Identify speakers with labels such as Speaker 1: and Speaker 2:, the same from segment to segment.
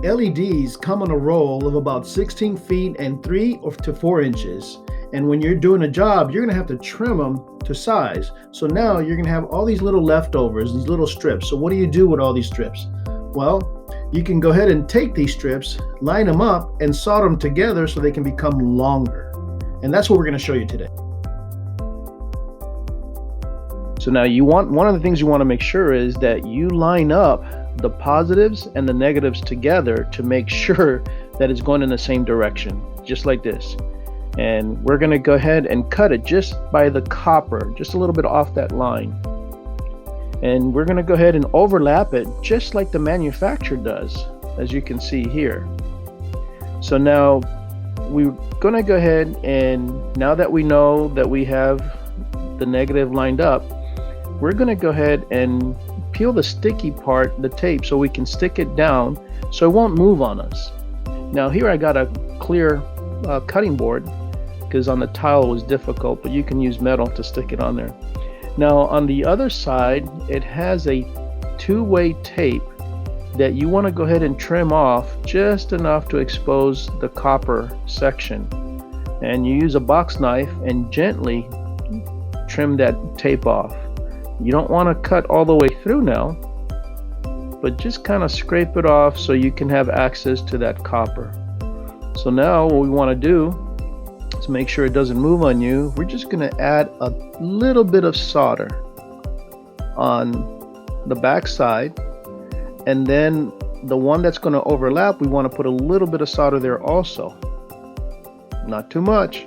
Speaker 1: LEDs come on a roll of about 16 feet and 3 to 4 inches. And when you're doing a job, you're gonna have to trim them to size. So now you're gonna have all these little leftovers, these little strips. So what do you do with all these strips? Well, you can go ahead and take these strips, line them up, and solder them together so they can become longer. And that's what we're gonna show you today. So now one of the things you want to make sure is that you line up the positives and the negatives together to make sure that it's going in the same direction, just like this. And we're going to go ahead and cut it just by the copper, just a little bit off that line. And we're going to go ahead and overlap it just like the manufacturer does, as you can see here. So now we're going to go ahead, and now that we know that we have the negative lined up, we're going to go ahead and peel the sticky part, the tape, so we can stick it down so it won't move on us. Now here I got a clear cutting board because on the tile it was difficult, but you can use metal to stick it on there. Now on the other side, it has a two-way tape that you want to go ahead and trim off just enough to expose the copper section. And you use a box knife and gently trim that tape off. You don't want to cut all the way through now, but just kind of scrape it off so you can have access to that copper. So now what we want to do is make sure it doesn't move on you. We're just going to add a little bit of solder on the back side, and then the one that's going to overlap, we want to put a little bit of solder there also. Not too much.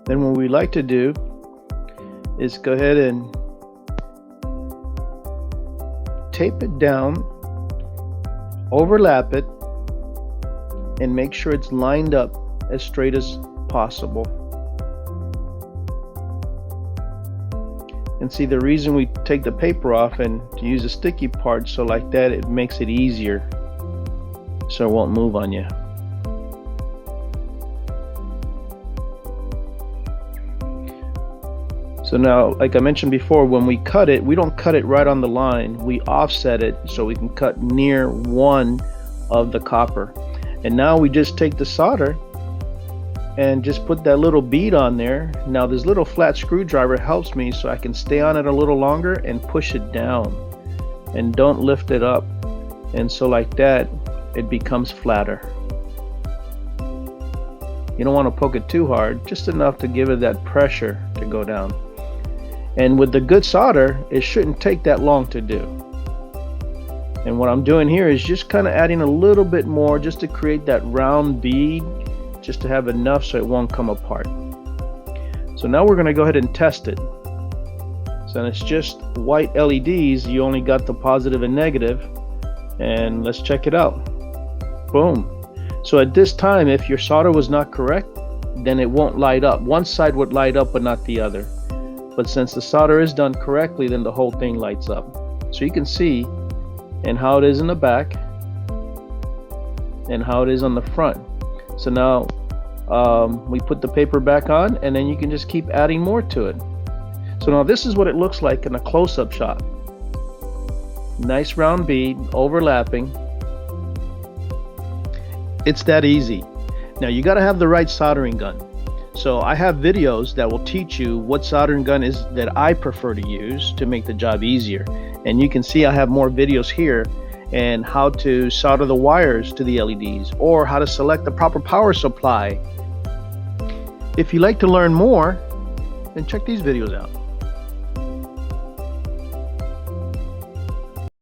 Speaker 1: Then what we like to do is go ahead and tape it down, overlap it, and make sure it's lined up as straight as possible. And see, the reason we take the paper off and to use a sticky part, so like that, it makes it easier so it won't move on you. So now, like I mentioned before, when we cut it, we don't cut it right on the line. We offset it so we can cut near one of the copper. And now we just take the solder and just put that little bead on there. Now this little flat screwdriver helps me so I can stay on it a little longer and push it down. And don't lift it up. And so like that, it becomes flatter. You don't want to poke it too hard, just enough to give it that pressure to go down. And with the good solder, it shouldn't take that long to do. And what I'm doing here is just kind of adding a little bit more just to create that round bead, just to have enough so it won't come apart. So now we're going to go ahead and test it. So it's just white LEDs, you only got the positive and negative, and let's check it out. Boom. So at this time, if your solder was not correct, then it won't light up. One side would light up but not the other. But since the solder is done correctly, then the whole thing lights up. So you can see and how it is in the back and how it is on the front. So now we put the paper back on, and then you can just keep adding more to it. So now this is what it looks like in a close-up shot. Nice round bead overlapping. It's that easy. Now you got to have the right soldering gun. So I have videos that will teach you what soldering gun is that I prefer to use to make the job easier. And you can see I have more videos here and how to solder the wires to the LEDs or how to select the proper power supply. If you'd like to learn more, then check these videos out.